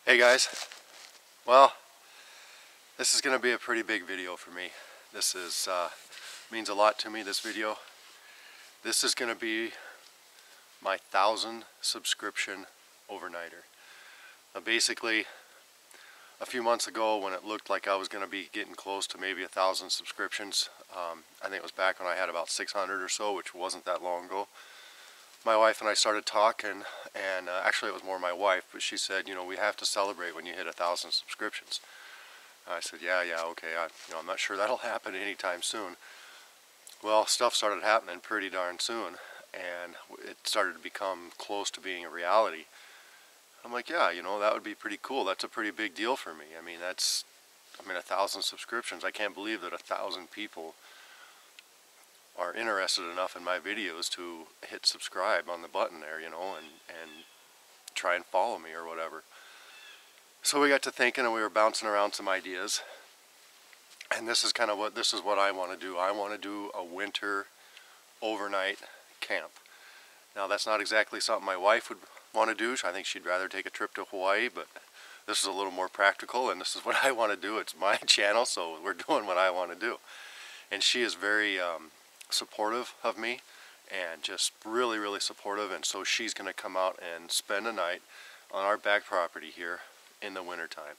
Hey guys, well, this is going to be a pretty big video for me. This is means a lot to me, this video. This is going to be my 1,000 subscription overnighter. Now basically, a few months ago when it looked like I was going to be getting close to maybe 1,000 subscriptions, I think it was back when I had about 600 or so, which wasn't that long ago. My wife and I started talking, and actually it was more my wife, but she said, you know, we have to celebrate when you hit 1,000 subscriptions. I said, yeah, okay, I'm not sure that'll happen anytime soon. Well, stuff started happening pretty darn soon, and it started to become close to being a reality. I'm like, yeah, you know, that would be pretty cool. That's a pretty big deal for me. I mean, 1,000 subscriptions. I can't believe that 1,000 people are interested enough in my videos to hit subscribe on the button there, you know, and try and follow me or whatever. So we got to thinking, and we were bouncing around some ideas, and this is what I want to do. I want to do a winter overnight camp. Now that's not exactly something my wife would want to do. I think she'd rather take a trip to Hawaii, but this is a little more practical, and this is what I want to do. It's my channel, so we're doing what I want to do. And she is very supportive of me, and just really, really supportive, and so she's going to come out and spend a night on our back property here in the wintertime.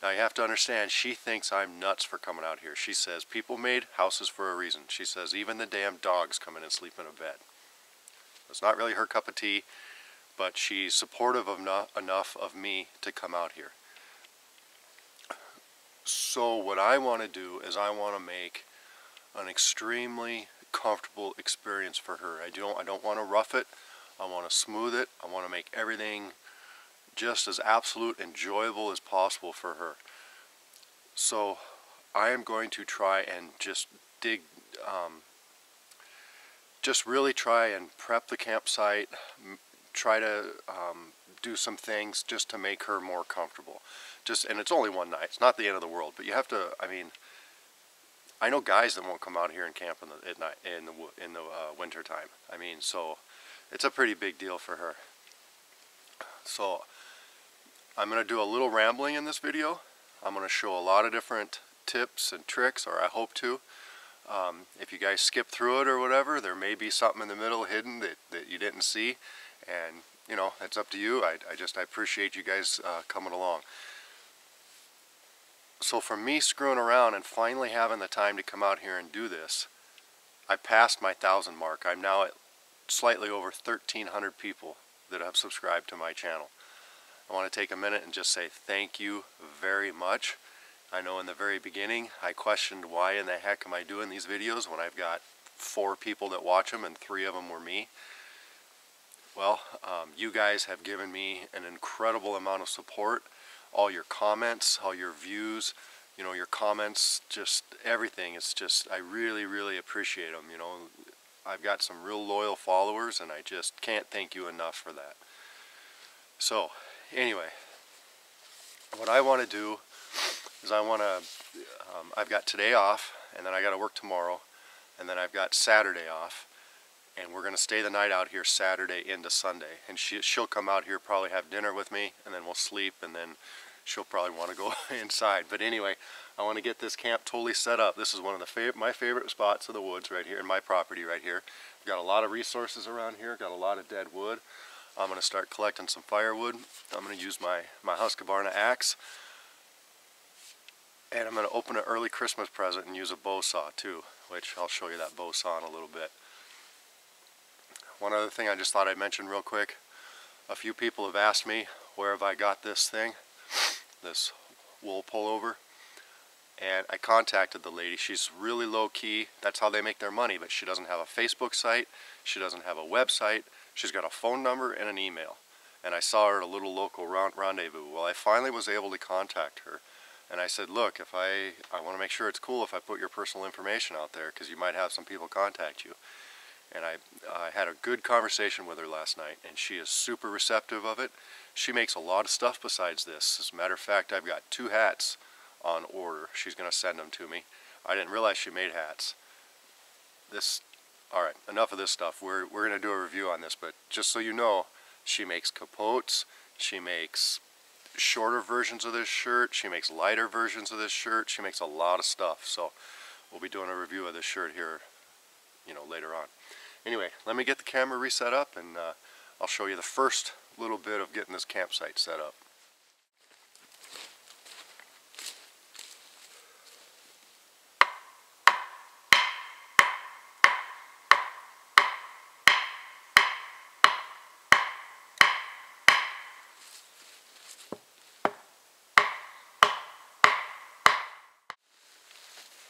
Now you have to understand, she thinks I'm nuts for coming out here. She says people made houses for a reason. She says even the damn dogs come in and sleep in a bed. It's not really her cup of tea, but she's supportive enough of me to come out here. So what I want to do is I want to make an extremely comfortable experience for her. I don't want to rough it. I want to smooth it. I want to make everything just as absolute enjoyable as possible for her. So I am going to try and just really try and prep the campsite, try to do some things just to make her more comfortable. And it's only one night. It's not the end of the world, but you have to, I know guys that won't come out here and camp in the winter time. So it's a pretty big deal for her. So I'm going to do a little rambling in this video. I'm going to show a lot of different tips and tricks, or I hope to. If you guys skip through it or whatever, there may be something in the middle hidden that you didn't see, and you know, it's up to you. I appreciate you guys coming along. So for me screwing around and finally having the time to come out here and do this, I passed my 1,000 mark. I'm now at slightly over 1,300 people that have subscribed to my channel. I want to take a minute and just say thank you very much. I know in the very beginning I questioned why in the heck am I doing these videos when I've got 4 people that watch them and 3 of them were me. Well, you guys have given me an incredible amount of support. All your comments, all your views, you know, your comments, just everything. It's just, I really, really appreciate them. You know, I've got some real loyal followers, and I just can't thank you enough for that. So, anyway, what I want to do is I've got today off, and then I got to work tomorrow, and then I've got Saturday off, and we're going to stay the night out here Saturday into Sunday, and she'll come out here, probably have dinner with me, and then we'll sleep, and then she'll probably want to go inside. But anyway, I want to get this camp totally set up. This is one of my favorite spots of the woods right here, in my property right here. We've got a lot of resources around here, got a lot of dead wood. I'm going to start collecting some firewood. I'm going to use my Husqvarna axe. And I'm going to open an early Christmas present and use a bow saw too, which I'll show you that bow saw in a little bit. One other thing I just thought I'd mention real quick. A few people have asked me where have I got this thing, this wool pullover. And I contacted the lady. She's really low key. That's how they make their money, but she doesn't have a Facebook site. She doesn't have a website. She's got a phone number and an email. And I saw her at a little local rendezvous. Well, I finally was able to contact her. And I said, look, if I want to make sure it's cool if I put your personal information out there, because you might have some people contact you. And I had a good conversation with her last night, and she is super receptive of it. She makes a lot of stuff besides this. As a matter of fact, I've got 2 hats on order. She's going to send them to me. I didn't realize she made hats. All right, enough of this stuff. We're going to do a review on this, but just so you know, she makes capotes, she makes shorter versions of this shirt. She makes lighter versions of this shirt. She makes a lot of stuff. So we'll be doing a review of this shirt here, you know, later on. Anyway, let me get the camera reset up, and I'll show you the first little bit of getting this campsite set up.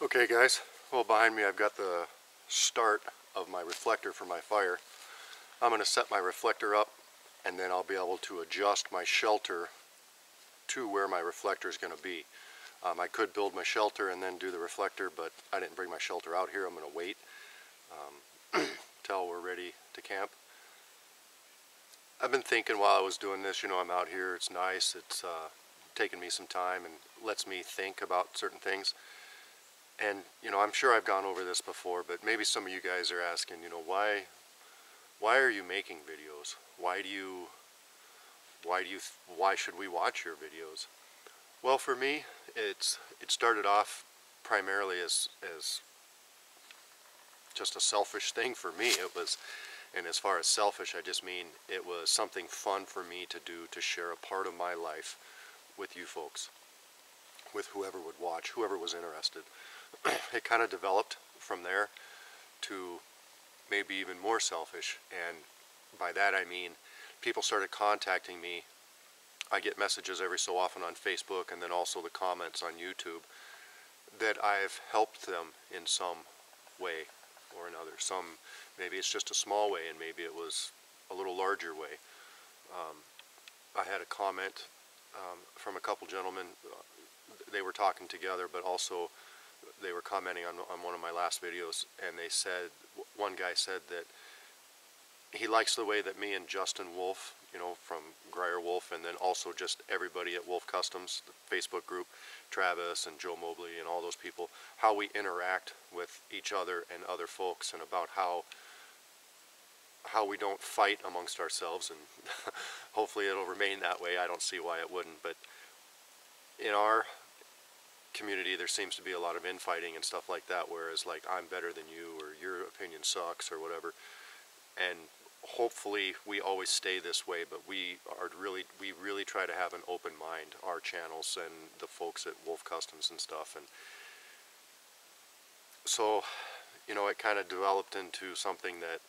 Okay guys, well, behind me I've got the start of my reflector for my fire. I'm going to set my reflector up, and then I'll be able to adjust my shelter to where my reflector is going to be. I could build my shelter and then do the reflector, but I didn't bring my shelter out here. I'm going to wait till we're ready to camp. I've been thinking while I was doing this, you know, I'm out here, it's nice, it's taking me some time and lets me think about certain things. And, you know, I'm sure I've gone over this before, but maybe some of you guys are asking, you know, why are you making videos? Why should we watch your videos? Well, for me, it started off primarily as just a selfish thing for me. It was, and as far as selfish, I just mean it was something fun for me to do, to share a part of my life with you folks, with whoever would watch, whoever was interested. It kind of developed from there to maybe even more selfish, and by that I mean people started contacting me. I get messages every so often on Facebook, and then also the comments on YouTube, that I've helped them in some way or another. Some, maybe it's just a small way, and maybe it was a little larger way. I had a comment from a couple gentlemen. They were talking together, but also they were commenting on one of my last videos, and they said, one guy said that he likes the way that me and Justin Wolf, you know, from Greyer Wolf, and then also just everybody at Wolf Customs, the Facebook group, Travis and Joe Mobley and all those people, how we interact with each other and other folks, and about how we don't fight amongst ourselves, and hopefully it'll remain that way. I don't see why it wouldn't, but in our community there seems to be a lot of infighting and stuff like that, whereas like I'm better than you, or your opinion sucks, or whatever. And hopefully we always stay this way, but we really try to have an open mind, our channels and the folks at Wolf Customs and stuff. And so, you know, it kind of developed into something that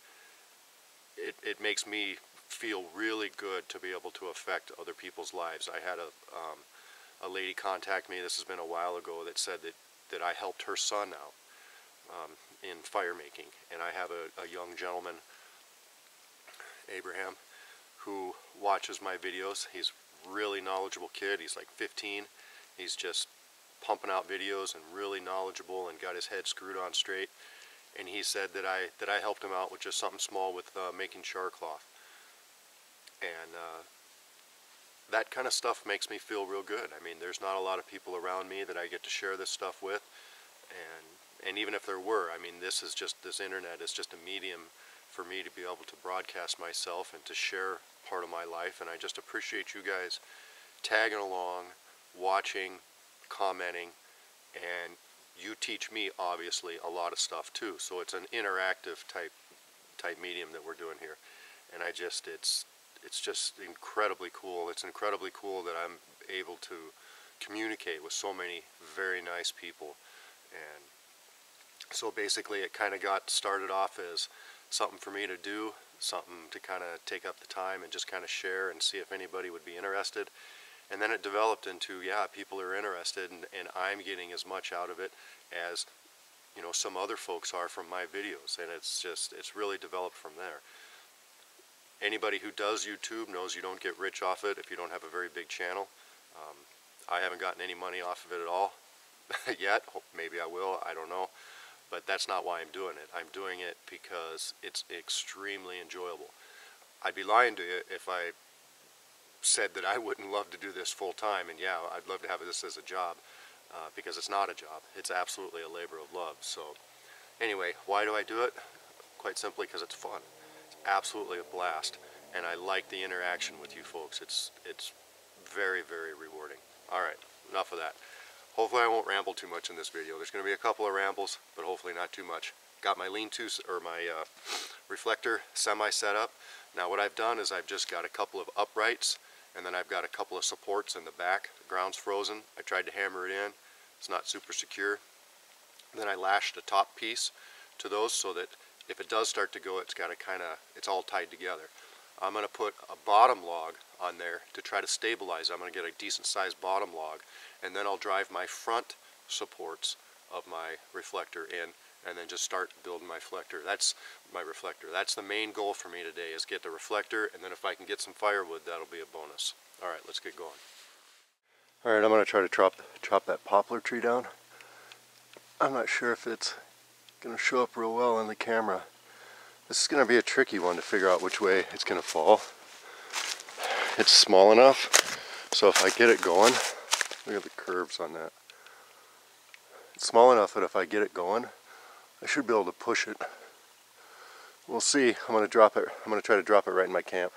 it makes me feel really good to be able to affect other people's lives. I had a lady contact me, this has been a while ago, that said that I helped her son out in fire making. And I have a young gentleman, Abraham, who watches my videos. He's a really knowledgeable kid. He's like 15. He's just pumping out videos and really knowledgeable and got his head screwed on straight. And he said that I helped him out with just something small with making char cloth. And that kind of stuff makes me feel real good. I mean, there's not a lot of people around me that I get to share this stuff with, and even if there were, I mean, this internet is just a medium for me to be able to broadcast myself and to share part of my life. And I just appreciate you guys tagging along, watching, commenting, and you teach me obviously a lot of stuff too. So it's an interactive type medium that we're doing here, and it's just incredibly cool. It's incredibly cool that I'm able to communicate with so many very nice people. And so basically it kind of got started off as something for me to do, something to kind of take up the time and just kind of share and see if anybody would be interested. And then it developed into, yeah, people are interested, and I'm getting as much out of it as, you know, some other folks are from my videos. And it's really developed from there. Anybody who does YouTube knows you don't get rich off it if you don't have a very big channel. I haven't gotten any money off of it at all yet. Maybe I will, I don't know. But that's not why I'm doing it. I'm doing it because it's extremely enjoyable. I'd be lying to you if I said that I wouldn't love to do this full time. And yeah, I'd love to have this as a job, because it's not a job. It's absolutely a labor of love. So anyway, why do I do it? Quite simply because it's fun. It's absolutely a blast, and I like the interaction with you folks. It's very, very rewarding. All right, enough of that. Hopefully I won't ramble too much in this video. There's going to be a couple of rambles, but hopefully not too much. Got my lean-to, or my reflector semi set up. Now what I've done is I've just got a couple of uprights, and then I've got a couple of supports in the back. The ground's frozen. I tried to hammer it in. It's not super secure. Then I lashed a top piece to those so that if it does start to go, it's got to it's all tied together. I'm going to put a bottom log on there to try to stabilize. I'm going to get a decent sized bottom log, and then I'll drive my front supports of my reflector in, and then just start building my reflector. That's my reflector. That's the main goal for me today, is get the reflector, and then if I can get some firewood, that'll be a bonus. All right, let's get going. All right, I'm going to try to chop that poplar tree down. I'm not sure if it's going to show up real well in the camera. This is going to be a tricky one to figure out which way it's going to fall. It's small enough, so if I get it going, look at the curves on that. It's small enough that if I get it going, I should be able to push it. We'll see. I'm going to drop it. I'm going to try to drop it right in my camp.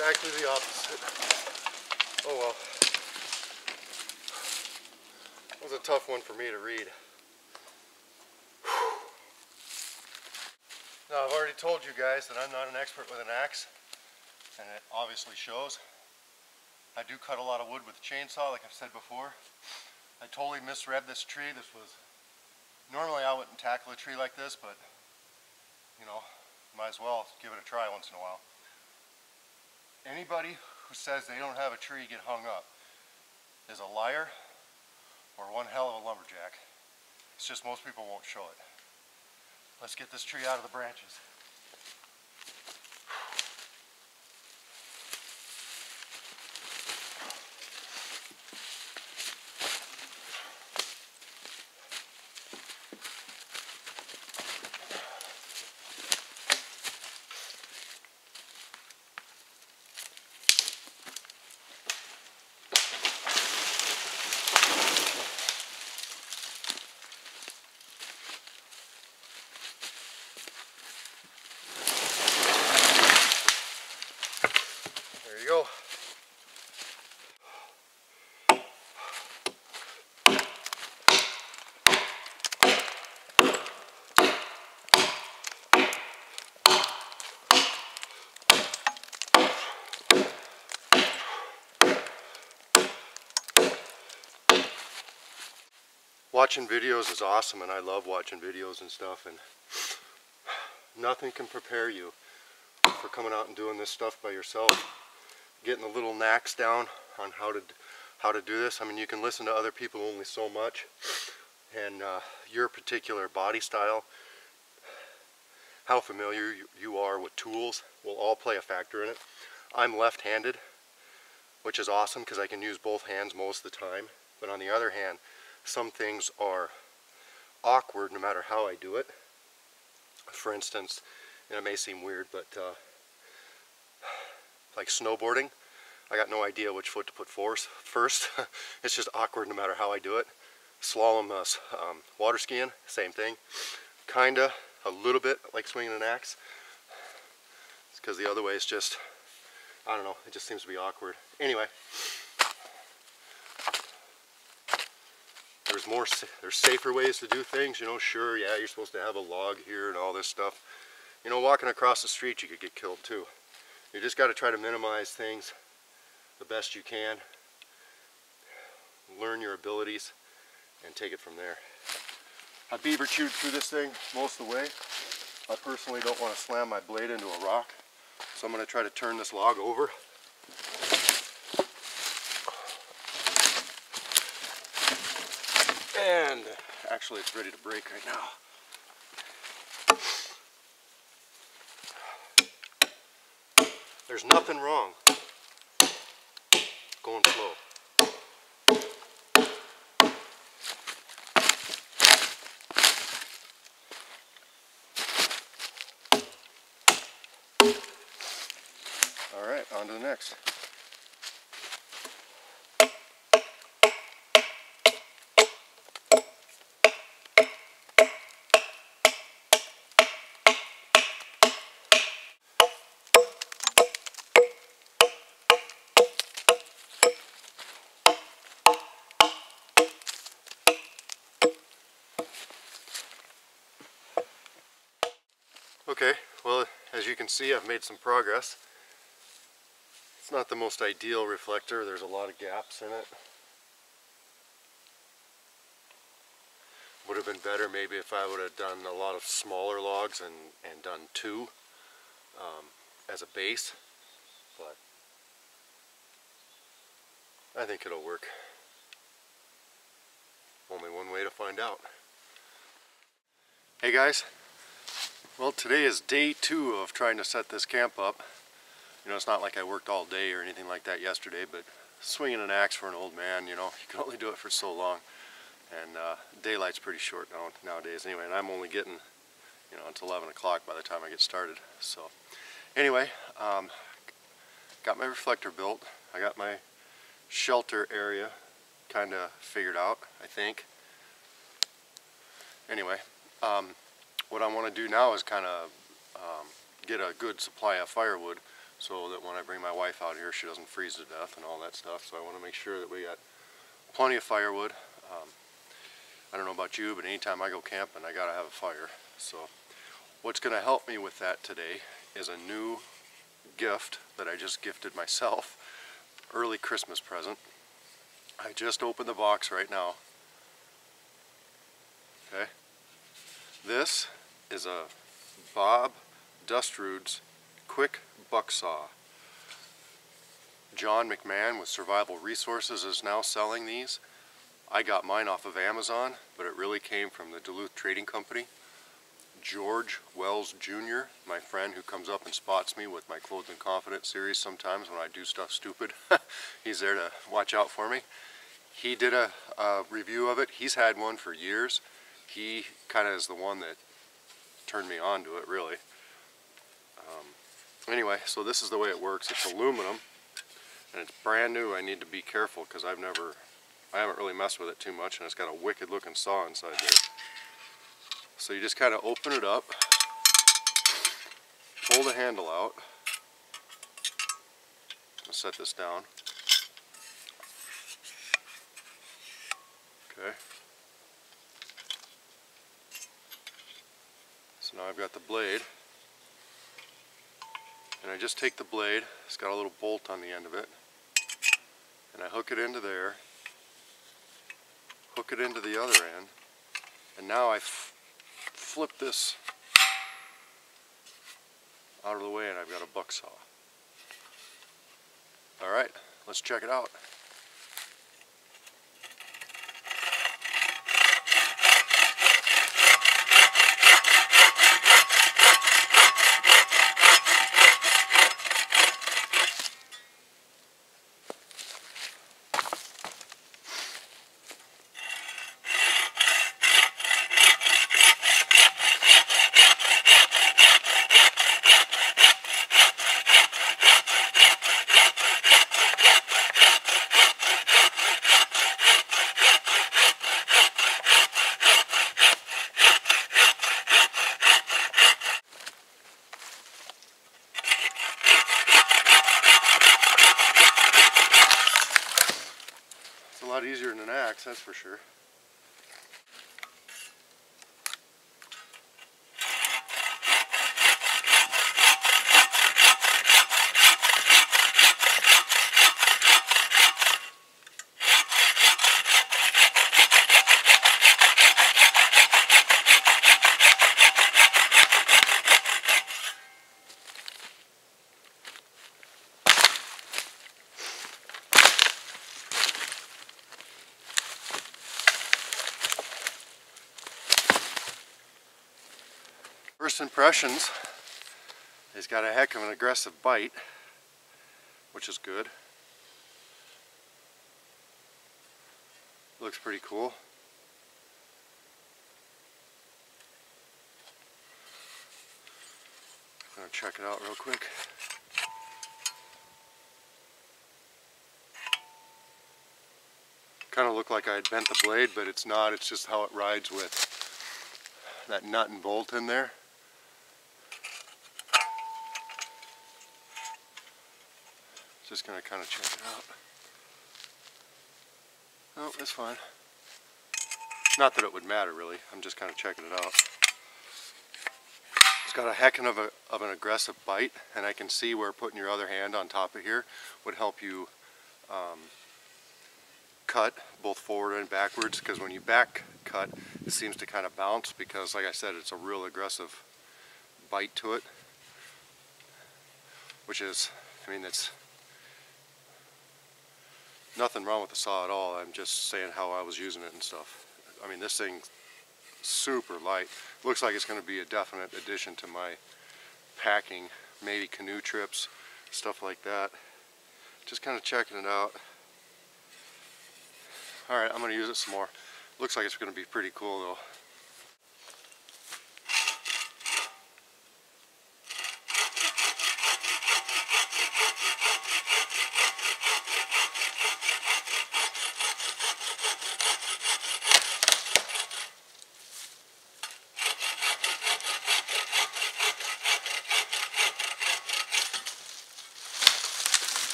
Exactly the opposite. Oh well. That was a tough one for me to read. Now I've already told you guys that I'm not an expert with an axe, and it obviously shows. I do cut a lot of wood with a chainsaw, like I've said before. I totally misread this tree. Normally I wouldn't tackle a tree like this, but you know, might as well give it a try once in a while. Anybody who says they don't have a tree get hung up is a liar or one hell of a lumberjack. It's just most people won't show it. Let's get this tree out of the branches. Go. Watching videos is awesome, and I love watching videos and stuff, and nothing can prepare you for coming out and doing this stuff by yourself. Getting the little knacks down on how to do this. I mean, you can listen to other people only so much, and your particular body style, how familiar you are with tools, will all play a factor in it. I'm left-handed, which is awesome because I can use both hands most of the time, but on the other hand, some things are awkward no matter how I do it. For instance, and it may seem weird, but like snowboarding, I got no idea which foot to put first. It's just awkward no matter how I do it. Slalom water skiing, same thing. Kinda, a little bit like swinging an axe. It's because the other way is just, I don't know, it just seems to be awkward. Anyway, there's safer ways to do things, you know. Sure, yeah, you're supposed to have a log here and all this stuff. You know, walking across the street you could get killed too. You just got to try to minimize things the best you can. Learn your abilities and take it from there. I beaver chewed through this thing most of the way. I personally don't want to slam my blade into a rock, so I'm going to try to turn this log over. And actually it's ready to break right now. There's nothing wrong going slow. All right, on to the next. Okay, well, as you can see, I've made some progress. It's not the most ideal reflector. There's a lot of gaps in it. Would have been better maybe if I would have done a lot of smaller logs and done two as a base, but I think it'll work. Only one way to find out. Hey guys. Well, today is day 2 of trying to set this camp up. You know, it's not like I worked all day or anything like that yesterday, but swinging an axe for an old man, you know, you can only do it for so long. And daylight's pretty short nowadays anyway, and I'm only getting, you know, it's 11 o'clock by the time I get started. So anyway, got my reflector built. I got my shelter area kind of figured out, I think. Anyway, what I want to do now is kind of get a good supply of firewood so that when I bring my wife out here she doesn't freeze to death and all that stuff. So I want to make sure that we got plenty of firewood. I don't know about you, but anytime I go camping I gotta have a fire. So what's going to help me with that today is a new gift that I just gifted myself. Early Christmas present. I just opened the box right now. Okay. This is a Bob Dustrude's quick buck saw. John McMahon with Survival Resources is now selling these. I got mine off of Amazon, but it really came from the Duluth Trading Company. George Wells Jr., my friend who comes up and spots me with my Clothed and Confident series sometimes when I do stuff stupid. He's there to watch out for me. He did a review of it. He's had one for years. He kind of is the one that turned me on to it, really. Anyway, so this is the way it works. It's aluminum, and it's brand new. I need to be careful because I haven't really messed with it too much, and it's got a wicked looking saw inside there. So you just kind of open it up, pull the handle out, and set this down. Okay. So now I've got the blade, and I just take the blade, it's got a little bolt on the end of it, and I hook it into there, hook it into the other end, and now I flip this out of the way and I've got a buck saw. Alright, let's check it out. lot easier than an axe, that's for sure. First impressions, he's got a heck of an aggressive bite, which is good. Looks pretty cool. I'm gonna check it out real quick. Kind of looked like I had bent the blade, but it's not. It's just how it rides with that nut and bolt in there. Just gonna kind of check it out. Oh, it's fine. Not that it would matter really. I'm just kind of checking it out. It's got a heck of an aggressive bite, and I can see where putting your other hand on top of here would help you cut both forward and backwards, because when you back cut, it seems to kind of bounce because, like I said, it's a real aggressive bite to it, which is, I mean, it's nothing wrong with the saw at all. I'm just saying how I was using it and stuff. I mean, this thing's super light. Looks like it's going to be a definite addition to my packing, maybe canoe trips, stuff like that. Just kind of checking it out. Alright, I'm going to use it some more. Looks like it's going to be pretty cool though.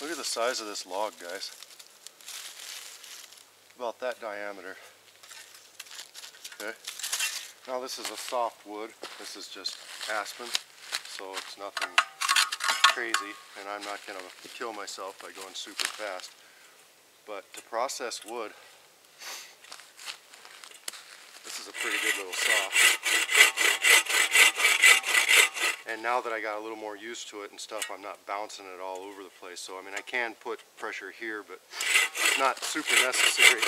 Look at the size of this log, guys. About that diameter. Okay. Now this is a soft wood. This is just aspen, so it's nothing crazy, and I'm not going to kill myself by going super fast. But to process wood, this is a pretty good little saw. And now that I got a little more used to it and stuff, I'm not bouncing it all over the place. So I mean, I can put pressure here, but it's not super necessary.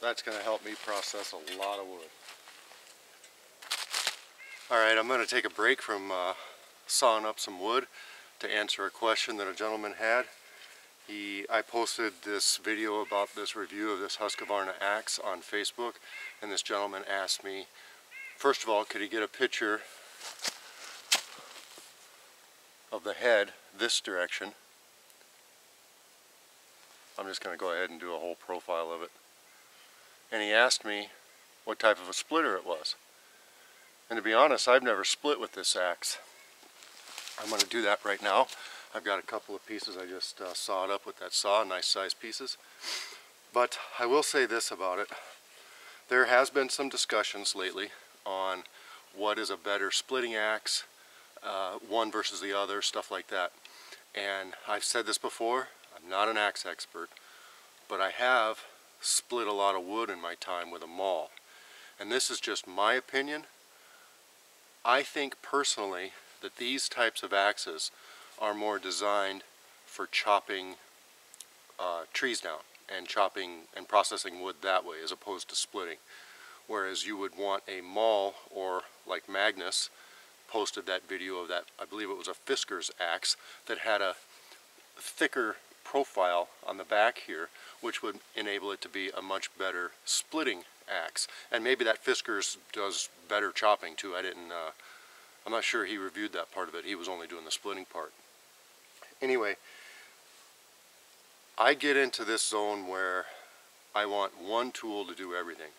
That's going to help me process a lot of wood. Alright, I'm going to take a break from sawing up some wood to answer a question that a gentleman had. I posted this video about this review of this Husqvarna axe on Facebook, and this gentleman asked me, first of all, could he get a picture of the head this direction. I'm just going to go ahead and do a whole profile of it. And he asked me what type of a splitter it was. And to be honest, I've never split with this axe. I'm going to do that right now. I've got a couple of pieces I just sawed up with that saw, nice sized pieces. But I will say this about it. There has been some discussions lately on what is a better splitting axe, one versus the other, stuff like that. And I've said this before, I'm not an axe expert, but I have split a lot of wood in my time with a maul. And this is just my opinion. I think personally that these types of axes are more designed for chopping trees down and chopping and processing wood that way as opposed to splitting. Whereas you would want a maul, or like Magnus posted that video of that, I believe it was a Fisker's axe that had a thicker profile on the back here, which would enable it to be a much better splitting axe. And maybe that Fisker's does better chopping too. I'm not sure he reviewed that part of it. He was only doing the splitting part. Anyway, I get into this zone where I want one tool to do everything.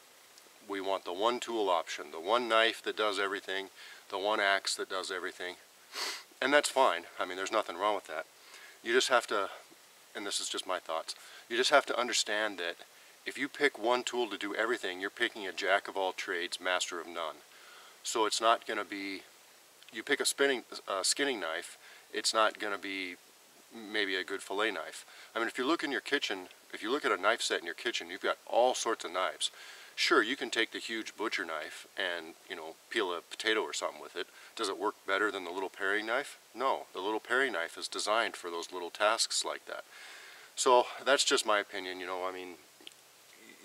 We want the one tool option, the one knife that does everything, the one axe that does everything. And that's fine. I mean, there's nothing wrong with that. You just have to, and this is just my thoughts, you just have to understand that if you pick one tool to do everything, you're picking a jack of all trades, master of none. So it's not going to be, you pick a skinning knife, it's not going to be maybe a good fillet knife. I mean, if you look in your kitchen, if you look at a knife set in your kitchen, you've got all sorts of knives. Sure, you can take the huge butcher knife and, you know, peel a potato or something with it. Does it work better than the little paring knife? No, the little paring knife is designed for those little tasks like that. So that's just my opinion, you know. I mean,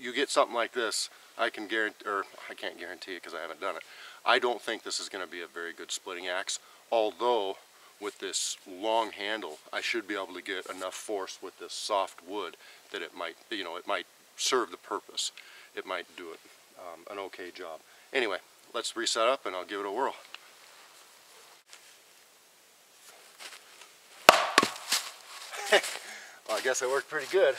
you get something like this, I can guarantee, or I can't guarantee it because I haven't done it. I don't think this is going to be a very good splitting axe, although with this long handle, I should be able to get enough force with this soft wood that it might, you know, it might serve the purpose. It might do it an okay job. Anyway, let's reset up and I'll give it a whirl. Well, I guess it worked pretty good.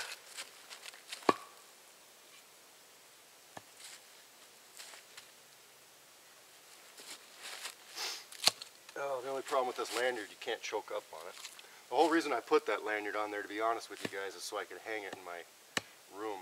Oh, the only problem with this lanyard, you can't choke up on it. The whole reason I put that lanyard on there, to be honest with you guys, is so I could hang it in my room.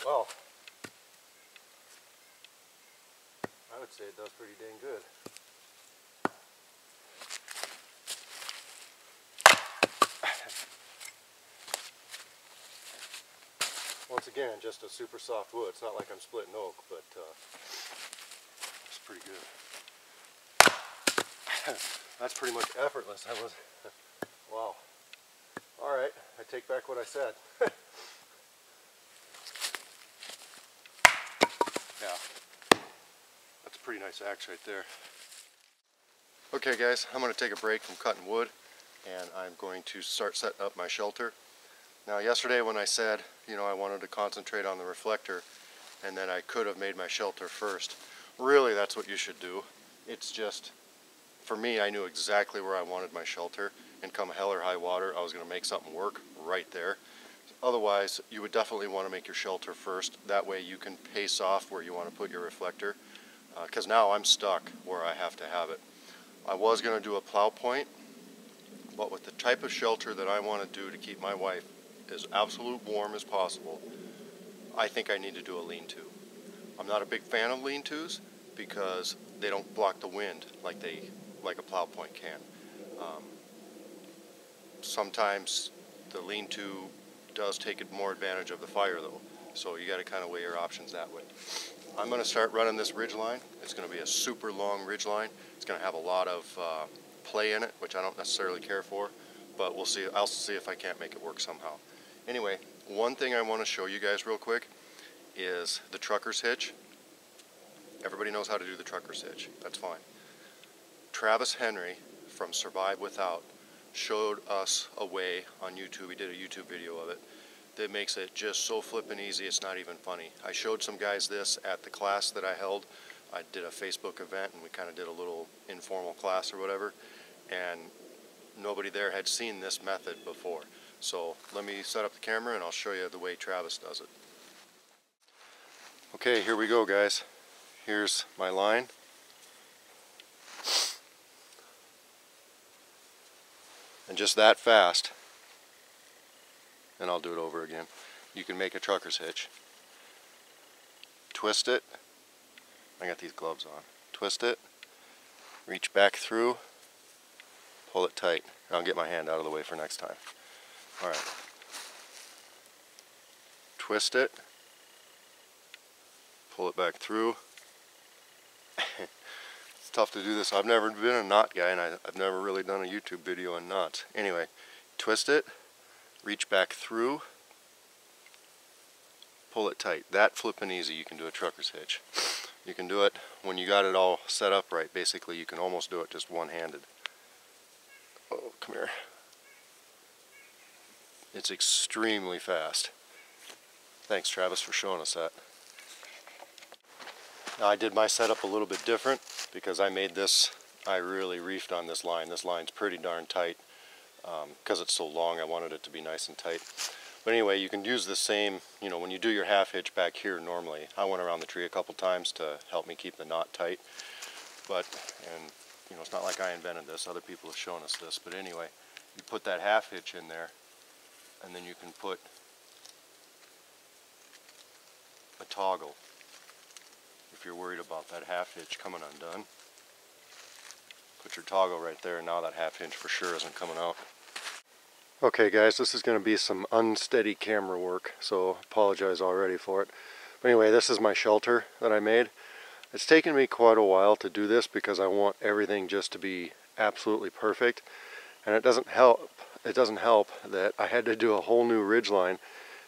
Well, I would say it does pretty dang good. Once again, just a super soft wood. It's not like I'm splitting oak, but it's pretty good. That's pretty much effortless. That was, wow. All right, I take back what I said. Yeah, that's a pretty nice axe right there. Okay guys, I'm going to take a break from cutting wood and I'm going to start setting up my shelter. Now yesterday when I said, you know, I wanted to concentrate on the reflector and then I could have made my shelter first, really that's what you should do. It's just, for me, I knew exactly where I wanted my shelter, and come hell or high water, I was going to make something work right there. Otherwise, you would definitely want to make your shelter first. That way you can pace off where you want to put your reflector. Because now I'm stuck where I have to have it. I was going to do a plow point, but with the type of shelter that I want to do to keep my wife as absolute warm as possible, I think I need to do a lean-to. I'm not a big fan of lean-tos because they don't block the wind like a plow point can. Sometimes the lean-to does take more advantage of the fire though, so you got to kind of weigh your options that way. I'm going to start running this ridge line. It's going to be a super long ridge line. It's going to have a lot of play in it, which I don't necessarily care for, but we'll see. I'll see if I can't make it work somehow. Anyway, one thing I want to show you guys real quick is the trucker's hitch. Everybody knows how to do the trucker's hitch. That's fine. Travis Henry from Survive Without showed us a way on YouTube. He did a YouTube video of it that makes it just so flippin' easy it's not even funny. I showed some guys this at the class that I held. I did a Facebook event and we kind of did a little informal class or whatever, and nobody there had seen this method before. So let me set up the camera and I'll show you the way Travis does it. Okay, here we go, guys. Here's my line. And just that fast, and I'll do it over again, you can make a trucker's hitch. Twist it. I got these gloves on. Twist it, reach back through, pull it tight. I'll get my hand out of the way for next time. Alright. Twist it, pull it back through. It's tough to do this. I've never been a knot guy, and I've never really done a YouTube video on knots. Anyway, twist it, reach back through, pull it tight. That flippin' easy, you can do a trucker's hitch. You can do it when you got it all set up right. Basically, you can almost do it just one-handed. Oh, come here. It's extremely fast. Thanks, Travis, for showing us that. Now, I did my setup a little bit different because I made this, I really reefed on this line. This line's pretty darn tight because it's so long. I wanted it to be nice and tight. But anyway, you can use the same, you know, when you do your half hitch back here normally. I went around the tree a couple times to help me keep the knot tight. But, and you know, it's not like I invented this. Other people have shown us this. But anyway, you put that half hitch in there, and then you can put a toggle if you're worried about that half hitch coming undone. Put your toggle right there, and now that half hitch for sure isn't coming out. Okay guys, this is going to be some unsteady camera work, so apologize already for it. But anyway, this is my shelter that I made. It's taken me quite a while to do this because I want everything just to be absolutely perfect. And it doesn't help that I had to do a whole new ridgeline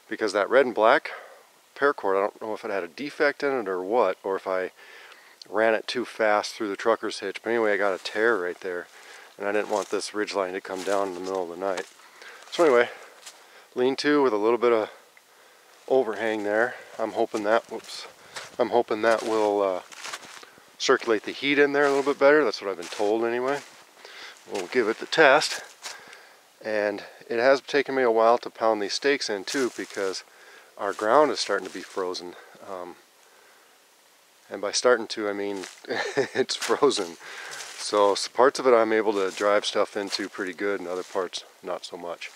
because that red and black paracord, I don't know if it had a defect in it or what, or if I ran it too fast through the trucker's hitch. But anyway, I got a tear right there, and I didn't want this ridgeline to come down in the middle of the night. So anyway, lean-to with a little bit of overhang there. I'm hoping that will circulate the heat in there a little bit better. That's what I've been told anyway. We'll give it the test. And it has taken me a while to pound these stakes in too, because our ground is starting to be frozen. And by starting to, I mean it's frozen. So parts of it I'm able to drive stuff into pretty good, and other parts not so much.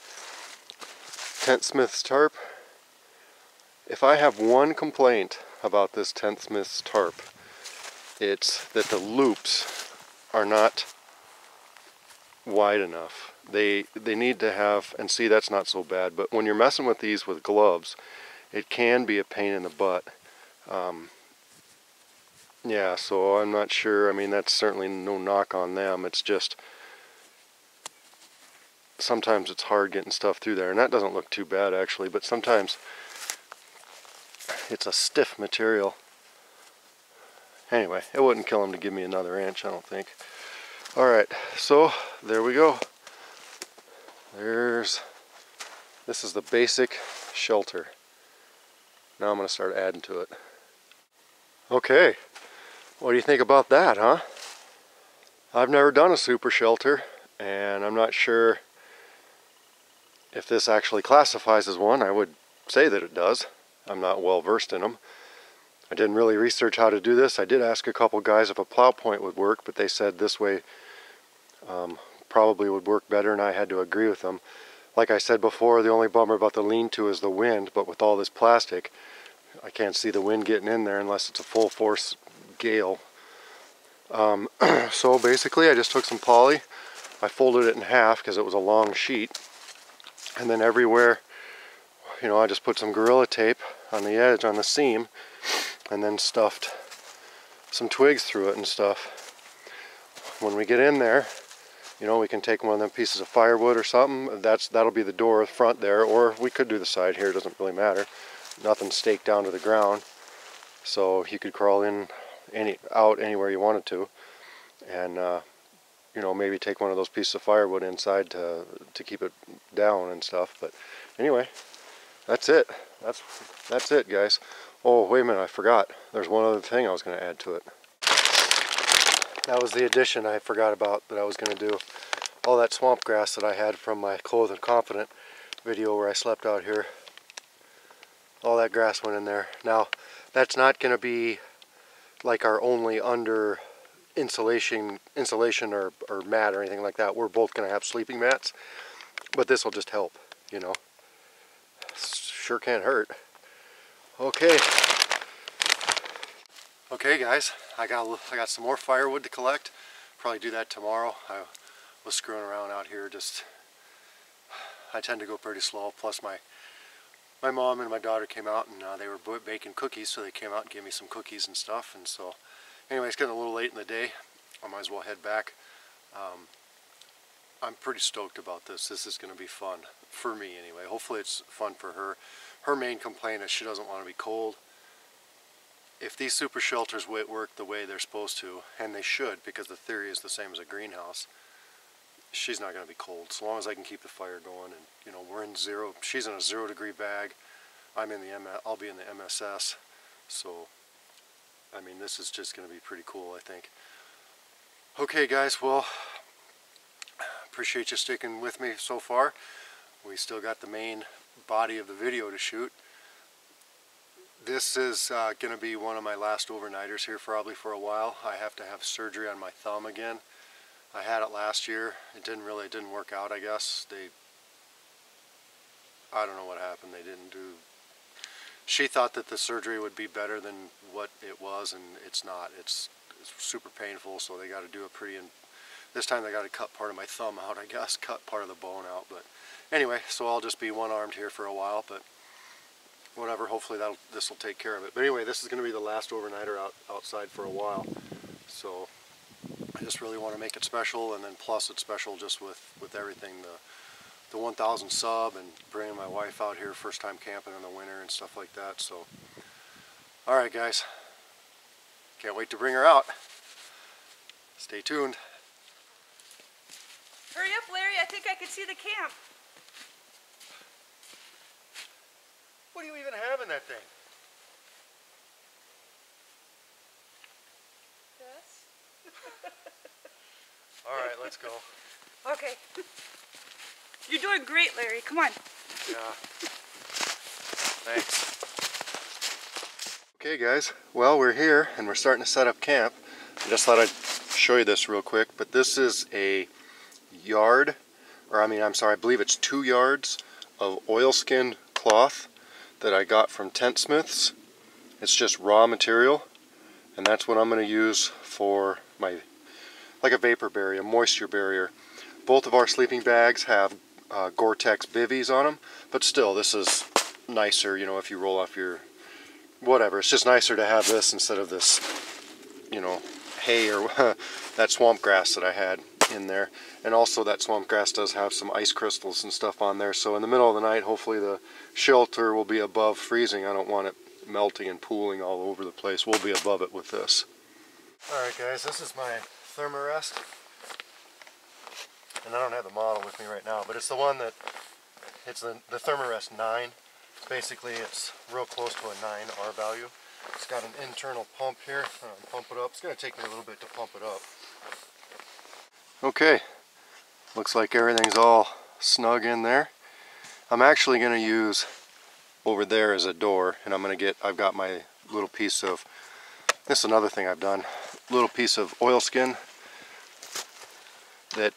Tent Smith's tarp. If I have one complaint about this Tent Smith's tarp, it's that the loops are not wide enough. They need to have, and see, that's not so bad, but when you're messing with these with gloves, it can be a pain in the butt. Yeah, so I'm not sure. I mean, that's certainly no knock on them. It's just sometimes it's hard getting stuff through there, and that doesn't look too bad actually, but sometimes it's a stiff material. Anyway, it wouldn't kill them to give me another inch, I don't think. Alright, so there we go. This is the basic shelter. Now I'm going to start adding to it. Okay, what do you think about that, huh? I've never done a super shelter, and I'm not sure if this actually classifies as one. I would say that it does. I'm not well versed in them. I didn't really research how to do this. I did ask a couple guys if a plow point would work, but they said this way probably would work better, and I had to agree with them. Like I said before, the only bummer about the lean-to is the wind, but with all this plastic, I can't see the wind getting in there unless it's a full force gale. So basically I just took some poly, I folded it in half because it was a long sheet, and then everywhere, you know, I just put some Gorilla Tape on the edge, on the seam, and then stuffed some twigs through it and stuff. When we get in there, you know, we can take one of them pieces of firewood or something. That'll be the door front there, or we could do the side here, it doesn't really matter. Nothing staked down to the ground, so you could crawl in out anywhere you wanted to, and you know, maybe take one of those pieces of firewood inside to keep it down and stuff. But anyway, that's it. That's it, guys. Oh, wait a minute, I forgot. There's one other thing I was going to add to it. That was the addition I forgot about that I was going to do. All that swamp grass that I had from my Clothed and Confident video where I slept out here. All that grass went in there. Now, that's not going to be like our only under insulation or mat or anything like that. We're both going to have sleeping mats, but this will just help, you know. Sure can't hurt. Okay. Okay, guys, I got some more firewood to collect. Probably do that tomorrow. I was screwing around out here. I tend to go pretty slow. Plus, my mom and my daughter came out and they were baking cookies, so they came out and gave me some cookies and stuff. And so, anyway, it's getting a little late in the day. I might as well head back. I'm pretty stoked about this. This is going to be fun for me, anyway. Hopefully, it's fun for her. Her main complaint is she doesn't want to be cold. If these super shelters work the way they're supposed to, and they should, because the theory is the same as a greenhouse, she's not going to be cold. So long as I can keep the fire going, and you know, we're in zero. She's in a 0-degree bag. I'll be in the MSS. So, I mean, this is just going to be pretty cool, I think. Okay, guys. Well, appreciate you sticking with me so far. We still got the main body of the video to shoot. This is going to be one of my last overnighters here probably for a while. I have to have surgery on my thumb again. I had it last year. It didn't work out, I guess. I don't know what happened. She thought that the surgery would be better than what it was, and it's not. It's super painful, so they got to do this time they got to cut part of my thumb out, I guess, cut part of the bone out. But anyway, so I'll just be one-armed here for a while, but whatever, hopefully this will take care of it. But anyway, this is going to be the last overnighter outside for a while. So I just really want to make it special, and then plus it's special just with everything, the 1,000 sub and bringing my wife out here first time camping in the winter and stuff like that. So alright, guys, can't wait to bring her out. Stay tuned. Hurry up, Larry, I think I can see the camp. What do you even have in that thing? Yes. Alright, let's go. Okay. You're doing great, Larry. Come on. Yeah. Thanks. Okay, guys. Well, we're here and we're starting to set up camp. I just thought I'd show you this real quick, but this is a yard, I believe it's 2 yards of oilskin cloth that I got from Tent Smiths. It's just raw material, and that's what I'm going to use for like a vapor barrier, a moisture barrier. Both of our sleeping bags have Gore-Tex bivvies on them, but still, this is nicer, you know, if you roll off your whatever. It's just nicer to have this instead of this, you know, hay or that swamp grass that I had in there. And also that swamp grass does have some ice crystals and stuff on there, so in the middle of the night hopefully the shelter will be above freezing. I don't want it melting and pooling all over the place. We'll be above it with this. Alright, guys, this is my Thermarest, and I don't have the model with me right now, but it's the one that, it's the Thermarest 9. Basically it's real close to a 9 R value. It's got an internal pump here. Pump it up. It's going to take me a little bit to pump it up. Okay, looks like everything's all snug in there. I'm actually going to use over there as a door, and I've got my little piece of, this is another thing I've done, little piece of oilskin that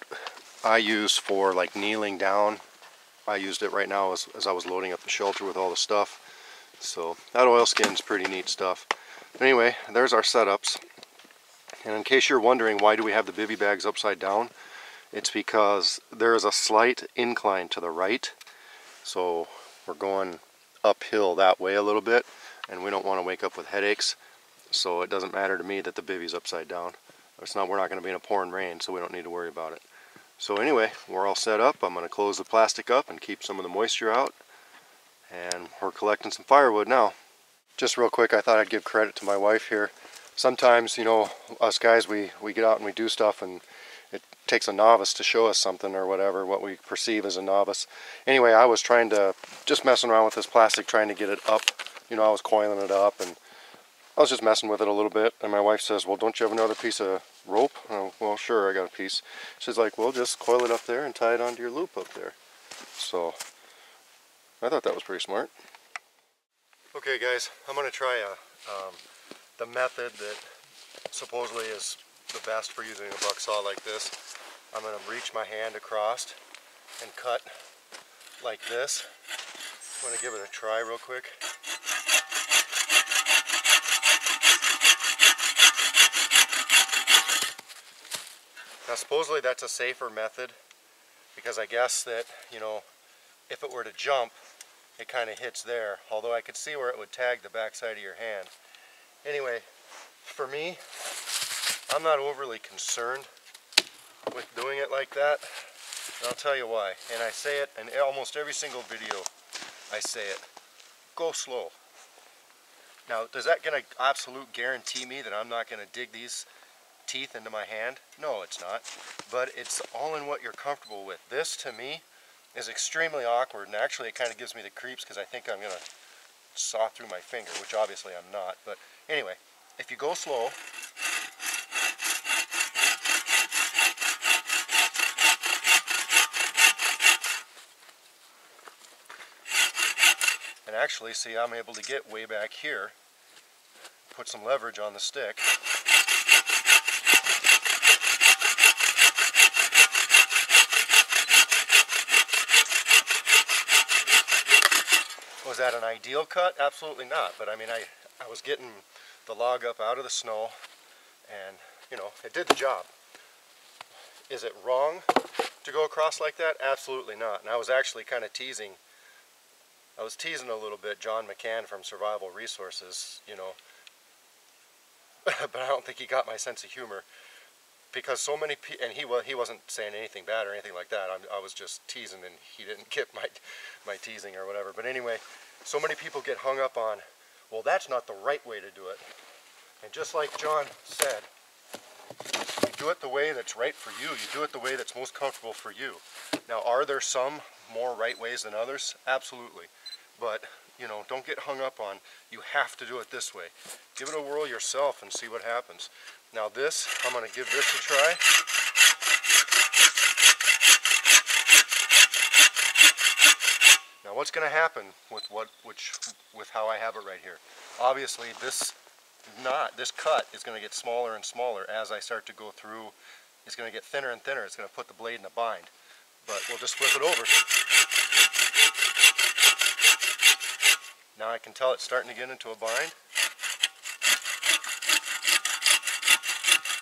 I use for like kneeling down. I used it right now as I was loading up the shelter with all the stuff. So that oilskin's pretty neat stuff. But anyway, there's our setups. And in case you're wondering why do we have the bivy bags upside down, it's because there is a slight incline to the right. So we're going uphill that way a little bit, and we don't want to wake up with headaches. So it doesn't matter to me that the bivvy's upside down. We're not going to be in a pouring rain, so we don't need to worry about it. So anyway, we're all set up. I'm going to close the plastic up and keep some of the moisture out. And we're collecting some firewood now. Just real quick, I thought I'd give credit to my wife here. sometimes, you know, us guys, we get out and we do stuff, and it takes a novice to show us something or whatever, what we perceive as a novice. Anyway, I was trying to, just messing around with this plastic, trying to get it up. You know, I was coiling it up, and I was just messing with it a little bit. And my wife says, well, don't you have another piece of rope? Oh, well, sure, I got a piece. She's like, well, just coil it up there and tie it onto your loop up there. So I thought that was pretty smart. Okay guys, I'm going to try the method that supposedly is the best for using a buck saw like this. I'm going to reach my hand across and cut like this. I'm going to give it a try real quick. Now supposedly that's a safer method, because I guess that, you know, if it were to jump, it kind of hits there, although I could see where it would tag the back side of your hand. Anyway, for me, I'm not overly concerned with doing it like that, and I'll tell you why. And I say it in almost every single video, I say it, go slow. Now, does that gonna absolute guarantee me that I'm not gonna dig these teeth into my hand? No, it's not, but it's all in what you're comfortable with. This, to me, is extremely awkward, and actually it kind of gives me the creeps because I think I'm going to saw through my finger, which obviously I'm not. But anyway, if you go slow, and actually, see, I'm able to get way back here, put some leverage on the stick. Was that an ideal cut? Absolutely not. But I mean, I was getting the log up out of the snow, and you know, it did the job. Is it wrong to go across like that? Absolutely not. And I was actually kind of teasing. I was teasing a little bit John McCann from Survival Resources, you know, but I don't think he got my sense of humor, because so many people, and he wasn't saying anything bad or anything like that. I was just teasing, and he didn't get my teasing or whatever. But anyway, so many people get hung up on, well, that's not the right way to do it. And just like John said, you do it the way that's right for you. You do it the way that's most comfortable for you. Now, are there some more right ways than others? Absolutely. But, you know, don't get hung up on, you have to do it this way. Give it a whirl yourself and see what happens. Now this, I'm going to give this a try. Now what's going to happen with how I have it right here? Obviously this cut is going to get smaller and smaller as I start to go through. It's going to get thinner and thinner. It's going to put the blade in a bind. But we'll just flip it over. Now I can tell it's starting to get into a bind.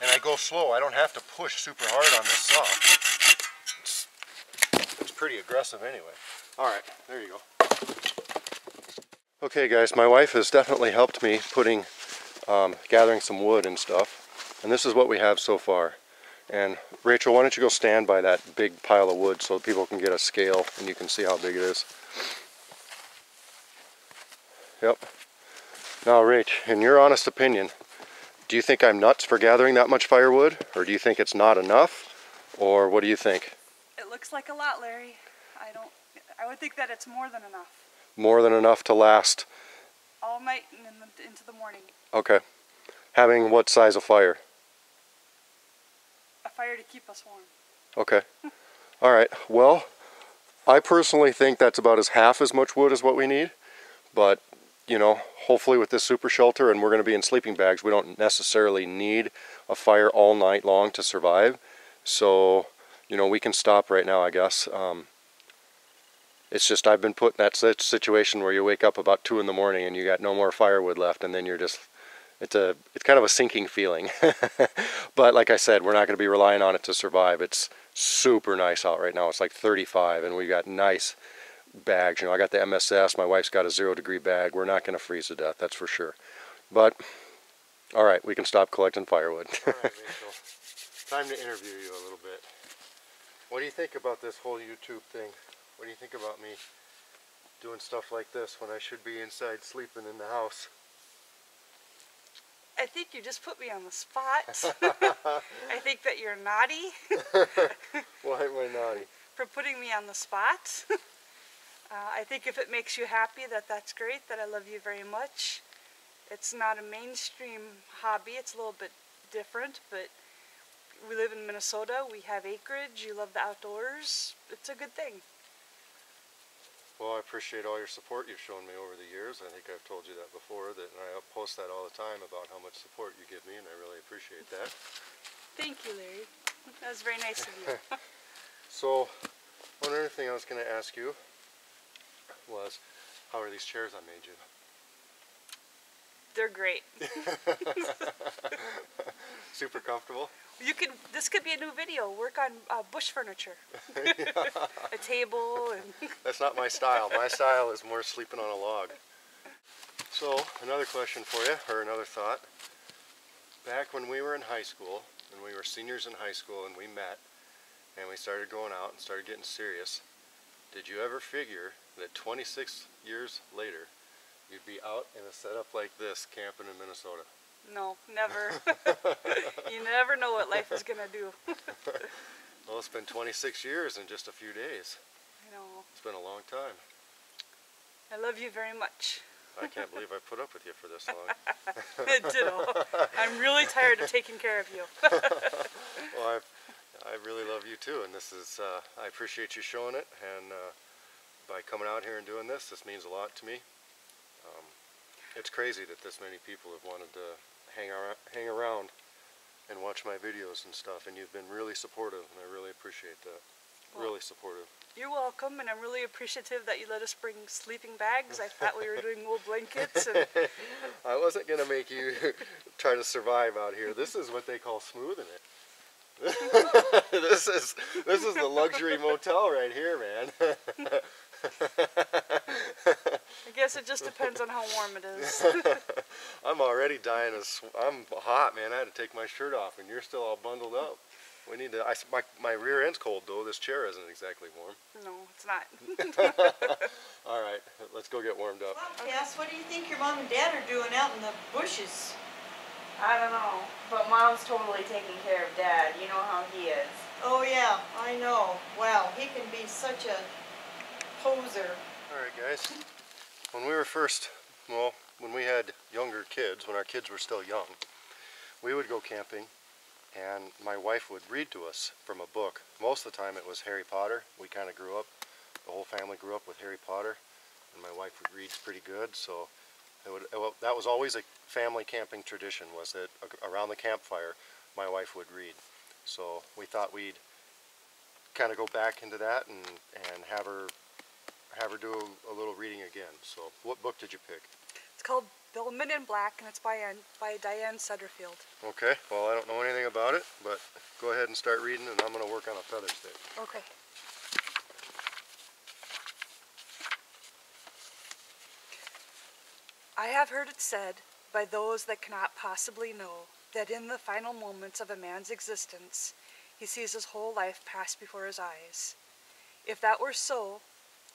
And I go slow. I don't have to push super hard on this saw. It's pretty aggressive anyway. Alright, there you go. Okay guys, my wife has definitely helped me gathering some wood and stuff. And this is what we have so far. And Rachel, why don't you go stand by that big pile of wood so people can get a scale and you can see how big it is. Yep. Now Rach, in your honest opinion, do you think I'm nuts for gathering that much firewood? Or do you think it's not enough? Or what do you think? It looks like a lot, Larry. I would think that it's more than enough. More than enough to last? All night and into the morning. Okay. Having what size of fire? A fire to keep us warm. Okay. Alright, well, I personally think that's about half as much wood as what we need. But, you know, hopefully with this super shelter, and we're going to be in sleeping bags, we don't necessarily need a fire all night long to survive. So, you know, we can stop right now, I guess. It's just I've been put in that situation where you wake up about 2 in the morning and you got no more firewood left, and then you're just, it's kind of a sinking feeling. But like I said, we're not going to be relying on it to survive. It's super nice out right now. It's like 35, and we got nice bags. You know, I got the MSS, my wife's got a 0-degree bag. We're not going to freeze to death, that's for sure. But, alright, we can stop collecting firewood. Alright, Rachel, time to interview you a little bit. What do you think about this whole YouTube thing? What do you think about me doing stuff like this when I should be inside sleeping in the house? I think you just put me on the spot. I think that you're naughty. Why am I naughty? For putting me on the spot. I think if it makes you happy, that's great, that I love you very much. It's not a mainstream hobby, it's a little bit different, but we live in Minnesota, we have acreage, you love the outdoors, it's a good thing. Well, I appreciate all your support you've shown me over the years. I think I've told you that before, and I post that all the time about how much support you give me, and I really appreciate that. Thank you, Larry. That was very nice of you. So, one other thing I was going to ask you was, how are these chairs I made you? They're great. Super comfortable? This could be a new video, work on bush furniture. A table and... That's not my style. My style is more sleeping on a log. So, another question for you, or another thought. Back when we were in high school, when we were seniors in high school and we met, and we started going out and started getting serious, did you ever figure that 26 years later, you'd be out in a setup like this, camping in Minnesota? No, never. You never know what life is going to do. Well, it's been 26 years in just a few days. I know. It's been a long time. I love you very much. I can't believe I put up with you for this long. Ditto. I'm really tired of taking care of you. Well, I really love you too, and this is, I appreciate you showing it, and by coming out here and doing this means a lot to me. It's crazy that this many people have wanted to hang around and watch my videos and stuff, and you've been really supportive, and I really appreciate that. Well, really supportive. You're welcome, and I'm really appreciative that you let us bring sleeping bags. I thought we were doing wool blankets. And I wasn't going to make you try to survive out here. This is what they call smoothing it. This is the luxury motel right here, man. I guess it just depends on how warm it is. I'm already dying I'm hot, man. I had to take my shirt off, and you're still all bundled up. We need to. My rear end's cold though. This chair isn't exactly warm. No, it's not. All right, let's go get warmed up. Well, Cass, what do you think your mom and dad are doing out in the bushes? I don't know, but Mom's totally taking care of Dad. You know how he is. Oh yeah, I know. Wow, he can be such a poser. All right, guys. When we had younger kids, when our kids were still young, we would go camping, and my wife would read to us from a book. Most of the time it was Harry Potter. We kind of grew up, the whole family grew up with Harry Potter, and my wife reads pretty good, so that was always a family camping tradition, was that around the campfire my wife would read. So we thought we'd kind of go back into that and have her do a little reading again. So what book did you pick? It's called The Men in Black, and it's by Diane Sutterfield. Okay, well, I don't know anything about it, but go ahead and start reading, and I'm going to work on a feather stick. Okay. I have heard it said by those that cannot possibly know that in the final moments of a man's existence, he sees his whole life pass before his eyes. If that were so,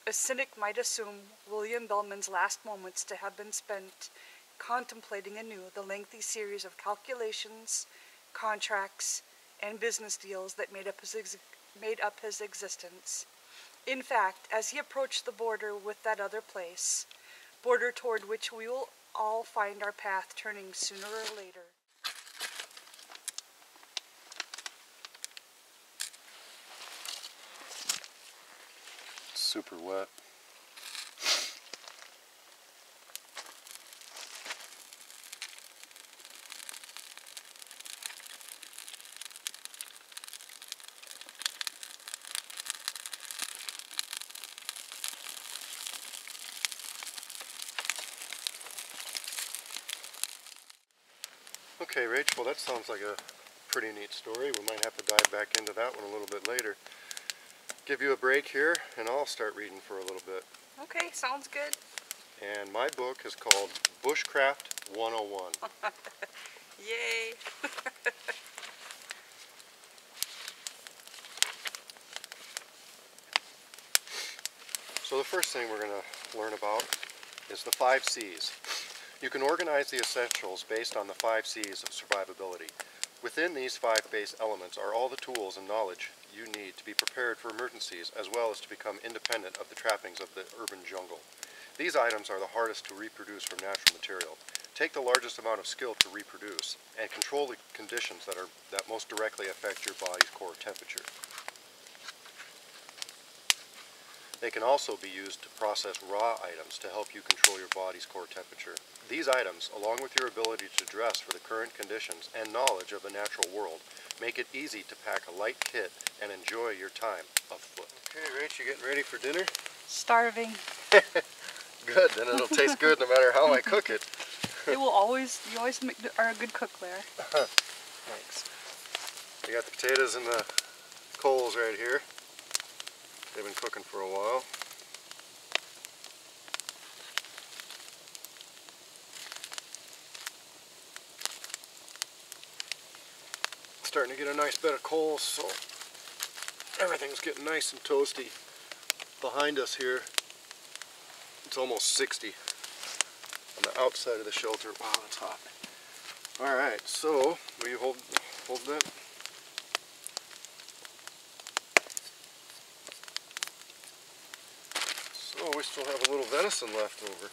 a cynic might assume William Bellman's last moments to have been spent contemplating anew the lengthy series of calculations, contracts, and business deals that made up his existence. In fact, as he approached the border with that other place, border toward which we will all find our path turning sooner or later. Super wet. Okay, Rach, well that sounds like a pretty neat story. We might have to dive back into that one a little bit later. Give you a break here, and I'll start reading for a little bit. Okay, sounds good. And my book is called Bushcraft 101. Yay! So the first thing we're going to learn about is the 5 C's. You can organize the essentials based on the 5 C's of survivability. Within these 5 base elements are all the tools and knowledge you need to be prepared for emergencies, as well as to become independent of the trappings of the urban jungle. These items are the hardest to reproduce from natural material. Take the largest amount of skill to reproduce, and control the conditions that most directly affect your body's core temperature. They can also be used to process raw items to help you control your body's core temperature. These items, along with your ability to dress for the current conditions and knowledge of the natural world, make it easy to pack a light kit and enjoy your time afoot. Okay, Rach, you getting ready for dinner? Starving. Good, then it'll taste good no matter how I cook it. You always are a good cook, Blair. Thanks. We got the potatoes and the coals right here. They've been cooking for a while. Starting to get a nice bed of coals, so everything's getting nice and toasty. Behind us here, it's almost 60 on the outside of the shelter. Wow, it's hot. Alright, so will you hold that? So we still have a little venison left over.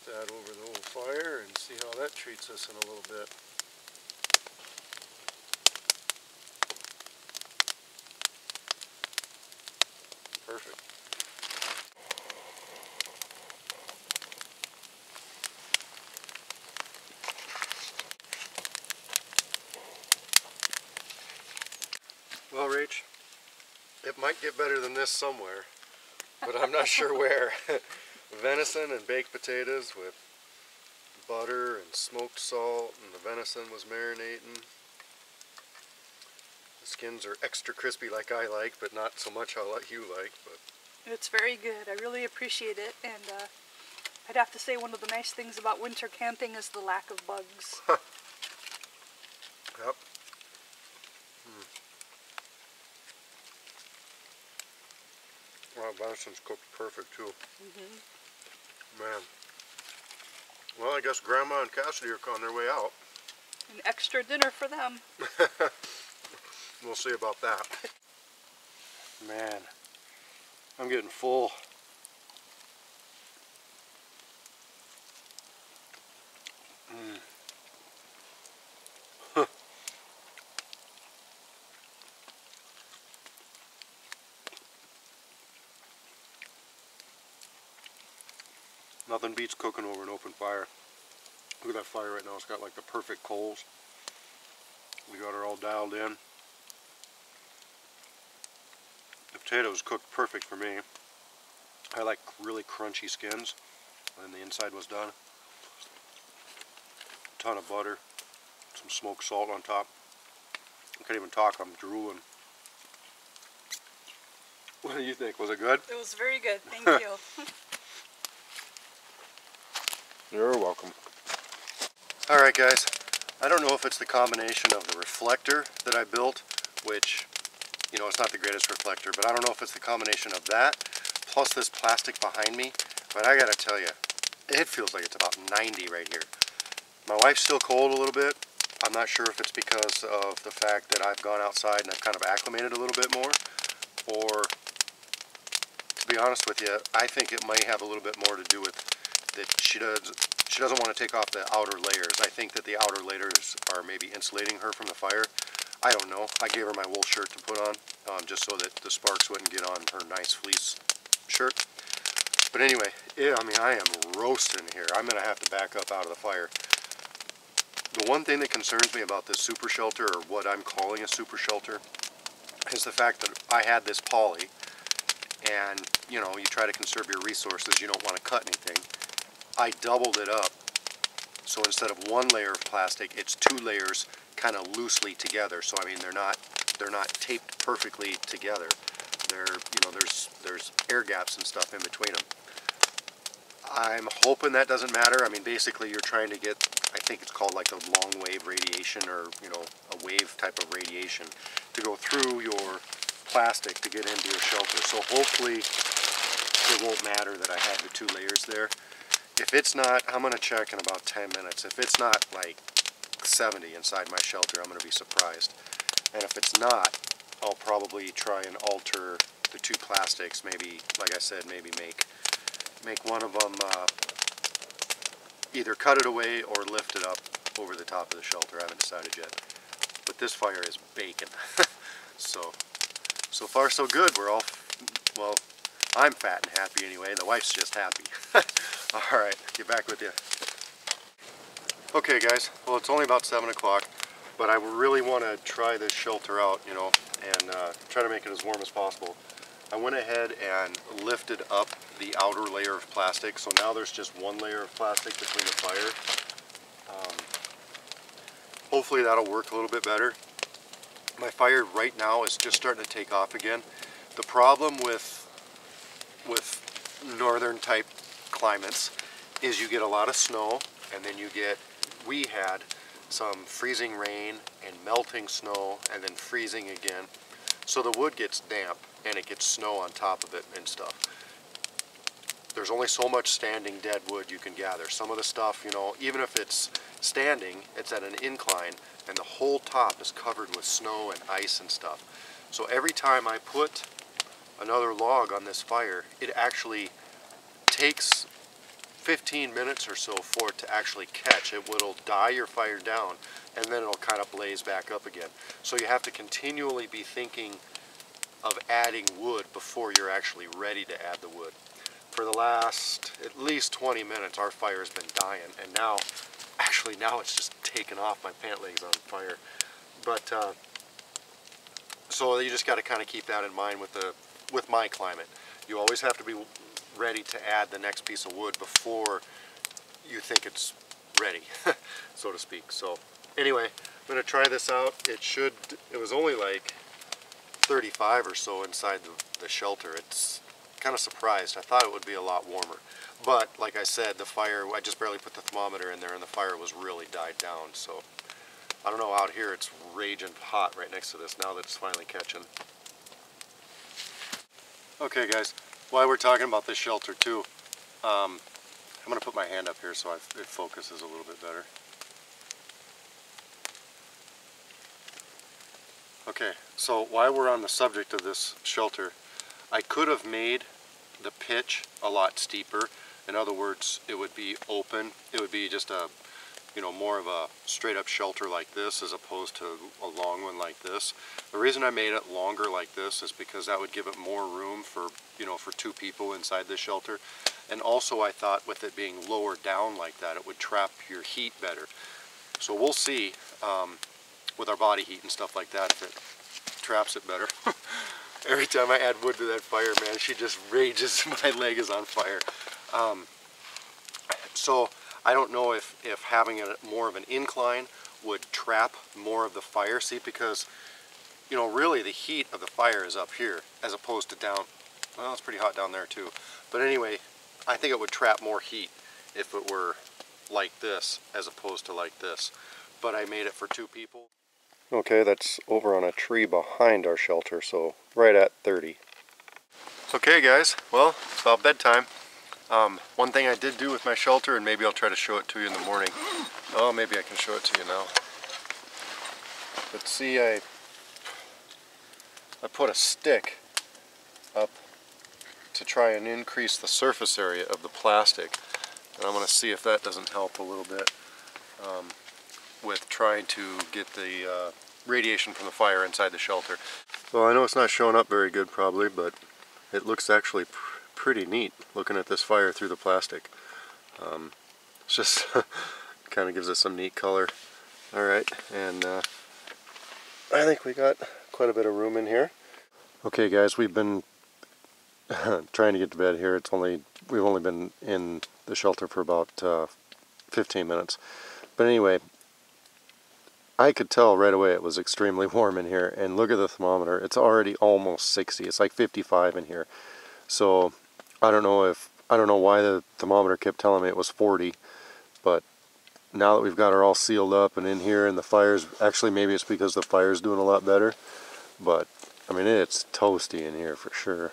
That over the old fire and see how that treats us in a little bit. Perfect. Well, Rach, it might get better than this somewhere, but I'm not sure where. Venison and baked potatoes with butter and smoked salt, and the venison was marinating. The skins are extra crispy like I like, but not so much how you like. But It's very good. I really appreciate it, and I'd have to say one of the nice things about winter camping is the lack of bugs. Yep. Well, venison's cooked perfect too. Man. Well, I guess Grandma and Cassidy are on their way out. An extra dinner for them. We'll see about that. Man, I'm getting full. Nothing beats cooking over an open fire. Look at that fire right now. It's got like the perfect coals. We got her all dialed in. The potatoes cooked perfect for me. I like really crunchy skins. And the inside was done. A ton of butter. Some smoked salt on top. I can't even talk. I'm drooling. What do you think? Was it good? It was very good. Thank you. You're welcome. Alright guys, I don't know if it's the combination of the reflector that I built, which, you know, it's not the greatest reflector, but I don't know if it's the combination of that, plus this plastic behind me, but I gotta tell you, it feels like it's about 90 right here. My wife's still cold a little bit. I'm not sure if it's because of the fact that I've gone outside and I've kind of acclimated a little bit more, or, to be honest with you, I think it may have a little bit more to do with that she doesn't want to take off the outer layers. I think that the outer layers are maybe insulating her from the fire. I don't know. I gave her my wool shirt to put on, just so that the sparks wouldn't get on her nice fleece shirt. But anyway, yeah, I mean, I am roasting here. I'm going to have to back up out of the fire. The one thing that concerns me about this super shelter, or what I'm calling a super shelter, is the fact that I had this poly and you know, you try to conserve your resources, you don't want to cut anything. I doubled it up, so instead of one layer of plastic, it's 2 layers kind of loosely together. So I mean, they're not taped perfectly together. They're, you know, there's air gaps and stuff in between them. I'm hoping that doesn't matter. I mean, basically you're trying to get, I think it's called like the long wave radiation, or, you know, a wave type of radiation to go through your plastic to get into your shelter. So hopefully it won't matter that I have the 2 layers there. If it's not, I'm going to check in about 10 minutes. If it's not like 70 inside my shelter, I'm going to be surprised. And if it's not, I'll probably try and alter the 2 plastics. Maybe, like I said, maybe make one of them either cut it away or lift it up over the top of the shelter. I haven't decided yet. But this fire is baking. So far so good. We're all, well, I'm fat and happy anyway. The wife's just happy. Alright, get back with you. Okay guys, well it's only about 7 o'clock, but I really want to try this shelter out, you know, and try to make it as warm as possible. I went ahead and lifted up the outer layer of plastic, so now there's just 1 layer of plastic between the fire. Hopefully that'll work a little bit better. My fire right now is just starting to take off again. The problem with northern type climates is you get a lot of snow, and then we had some freezing rain and melting snow and then freezing again. So the wood gets damp and it gets snow on top of it and stuff. There's only so much standing dead wood you can gather. Some of the stuff, you know, even if it's standing, it's at an incline and the whole top is covered with snow and ice and stuff. So every time I put another log on this fire, it actually takes 15 minutes or so for it to actually catch. It'll die your fire down, and then it'll kind of blaze back up again. So you have to continually be thinking of adding wood before you're actually ready to add the wood. For the last at least 20 minutes our fire has been dying, and now it's just taken off. My pant leg's on fire. But so you just got to kind of keep that in mind with my climate. You always have to be ready to add the next piece of wood before you think it's ready, so to speak. So anyway, I'm going to try this out. It was only like 35 or so inside the shelter. It's kind of surprised. I thought it would be a lot warmer. But like I said, the fire, I just barely put the thermometer in there and the fire was really died down. So I don't know, out here it's raging hot right next to this now that it's finally catching. Okay guys, while we're talking about this shelter too, I'm going to put my hand up here so it focuses a little bit better. Okay, so while we're on the subject of this shelter, I could have made the pitch a lot steeper. In other words, it would be open. It would be just a, you know, more of a straight up shelter like this as opposed to a long one like this. The reason I made it longer like this is because that would give it more room for, you know, for 2 people inside this shelter. And also I thought with it being lower down like that, it would trap your heat better. So we'll see with our body heat and stuff like that if it traps it better. Every time I add wood to that fire, man, she just rages. My leg is on fire. So I don't know if having more of an incline would trap more of the fire. See, because, you know, really the heat of the fire is up here as opposed to down. Well, it's pretty hot down there too. But anyway, I think it would trap more heat if it were like this as opposed to like this. But I made it for 2 people. Okay, that's over on a tree behind our shelter, so right at 30. Okay guys, well, it's about bedtime. One thing I did do with my shelter, and maybe I'll try to show it to you in the morning. Oh, maybe I can show it to you now. But see, I put a stick up to try and increase the surface area of the plastic. And I'm going to see if that doesn't help a little bit with trying to get the radiation from the fire inside the shelter. Well, I know it's not showing up very good probably, but it looks actually pretty neat looking at this fire through the plastic. It's just kind of gives it some neat color. Alright, and I think we got quite a bit of room in here. Okay guys, we've been trying to get to bed here. We've only been in the shelter for about 15 minutes. But anyway, I could tell right away it was extremely warm in here. And look at the thermometer. It's already almost 60. It's like 55 in here. So I don't know why the thermometer kept telling me it was 40. But now that we've got her all sealed up and in here, and the fire's, actually maybe it's because the fire's doing a lot better. But I mean, it's toasty in here for sure.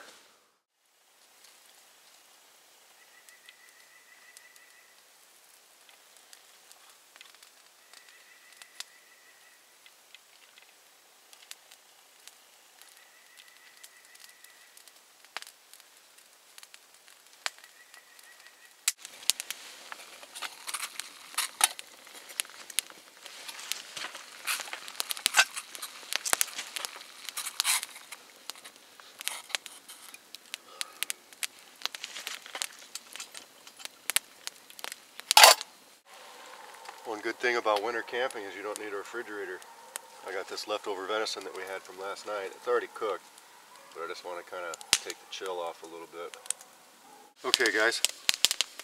One good thing about winter camping is you don't need a refrigerator. I got this leftover venison that we had from last night. It's already cooked, but I just want to kind of take the chill off a little bit. Okay guys,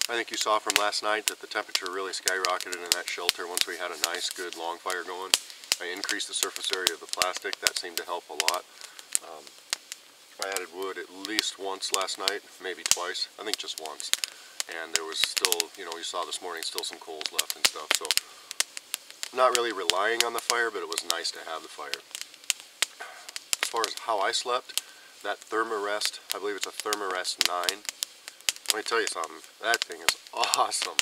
I think you saw from last night that the temperature really skyrocketed in that shelter once we had a nice good long fire going. I increased the surface area of the plastic. That seemed to help a lot. I added wood at least once last night, maybe twice. I think just once. And there was still, you saw this morning, still some coals left and stuff. So, not really relying on the fire, but it was nice to have the fire. As far as how I slept, that Thermarest, I believe it's a Thermarest 9. Let me tell you something, that thing is awesome.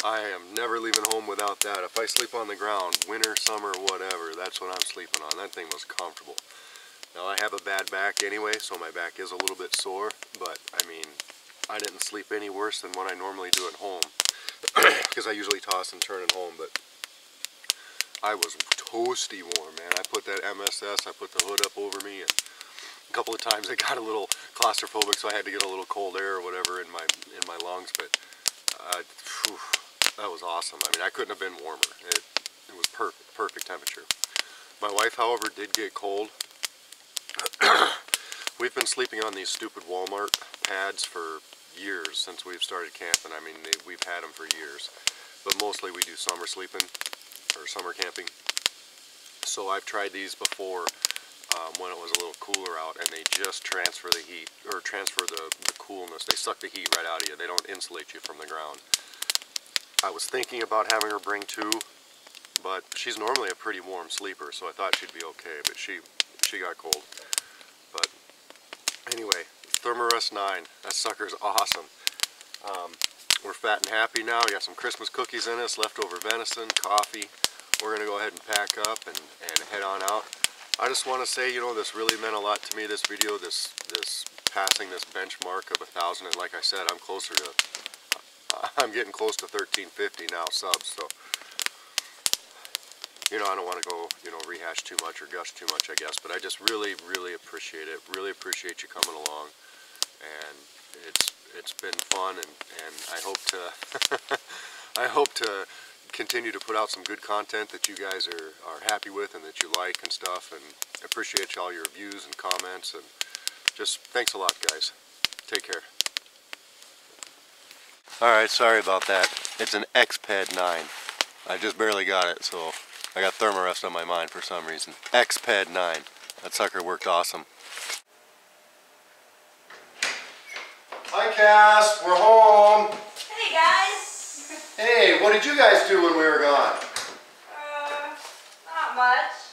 I am never leaving home without that. If I sleep on the ground, winter, summer, whatever, that's what I'm sleeping on. That thing was comfortable. Now I have a bad back anyway, so my back is a little bit sore, but I mean, I didn't sleep any worse than what I normally do at home, because I usually toss and turn at home, but I was toasty warm, man. I put that MSS, I put the hood up over me, and a couple of times I got a little claustrophobic, so I had to get a little cold air or whatever in my lungs, but whew, that was awesome. I mean, I couldn't have been warmer. It was perfect temperature. My wife, however, did get cold. We've been sleeping on these stupid Walmart pads for years since we've started camping. I mean, we've had them for years. But mostly we do summer sleeping, or summer camping. So I've tried these before when it was a little cooler out, and they just transfer the heat, or transfer the coolness. They suck the heat right out of you. They don't insulate you from the ground. I was thinking about having her bring two, but she's normally a pretty warm sleeper, so I thought she'd be okay, but she got cold. But anyway, Thermarest 9, that sucker's awesome. We're fat and happy now. We got some Christmas cookies in us, leftover venison, coffee. We're gonna go ahead and pack up and head on out. I just want to say, this really meant a lot to me, this video, this passing this benchmark of 1,000, and like I said, I'm getting close to 1,350 now subs, so I don't want to go, rehash too much or gush too much, I guess, but I just really, really appreciate it. Really appreciate you coming along, and it's been fun, and I hope to I hope to continue to put out some good content that you guys are happy with and that you like and stuff, and appreciate all your views and comments, and just thanks a lot, guys. Take care. Alright, sorry about that. It's an Xped 9. I just barely got it, so I got Thermarest on my mind for some reason. Xped 9. That sucker worked awesome. Hi Cass, we're home. Hey guys! Hey, what did you guys do when we were gone? Not much.